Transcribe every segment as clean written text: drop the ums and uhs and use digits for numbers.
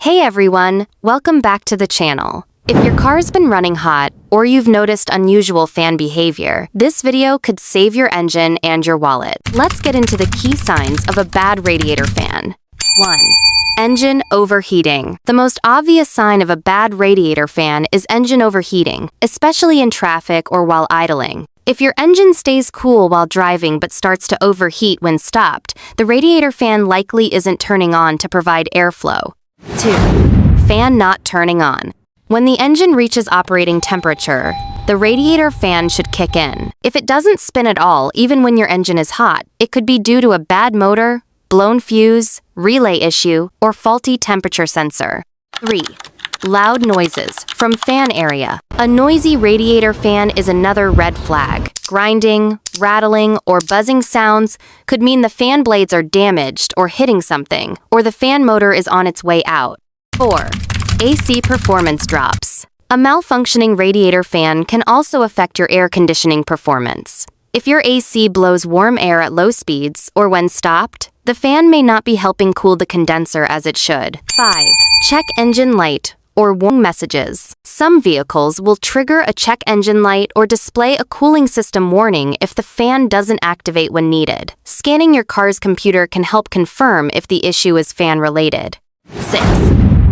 Hey everyone, welcome back to the channel. If your car's been running hot, or you've noticed unusual fan behavior, this video could save your engine and your wallet. Let's get into the key signs of a bad radiator fan. 1. Engine overheating. The most obvious sign of a bad radiator fan is engine overheating, especially in traffic or while idling. If your engine stays cool while driving but starts to overheat when stopped, the radiator fan likely isn't turning on to provide airflow. 2. Fan not turning on. When the engine reaches operating temperature, the radiator fan should kick in. If it doesn't spin at all, even when your engine is hot, it could be due to a bad motor, blown fuse, relay issue, or faulty temperature sensor. 3. Loud noises from fan area. A noisy radiator fan is another red flag. Grinding, rattling, or buzzing sounds could mean the fan blades are damaged or hitting something, or the fan motor is on its way out. 4. AC performance drops. A malfunctioning radiator fan can also affect your air conditioning performance. If your AC blows warm air at low speeds, or when stopped, the fan may not be helping cool the condenser as it should. 5. Check engine light or warning messages. Some vehicles will trigger a check engine light or display a cooling system warning if the fan doesn't activate when needed. Scanning your car's computer can help confirm if the issue is fan-related. 6.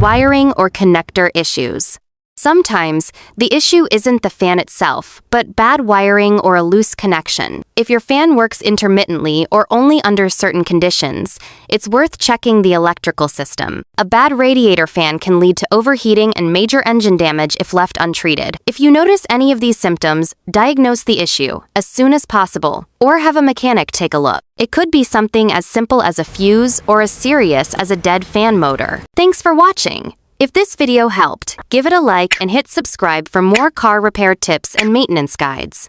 Wiring or connector issues. Sometimes, the issue isn't the fan itself, but bad wiring or a loose connection. If your fan works intermittently or only under certain conditions, it's worth checking the electrical system. A bad radiator fan can lead to overheating and major engine damage if left untreated. If you notice any of these symptoms, diagnose the issue as soon as possible, or have a mechanic take a look. It could be something as simple as a fuse or as serious as a dead fan motor. Thanks for watching. If this video helped, give it a like and hit subscribe for more car repair tips and maintenance guides.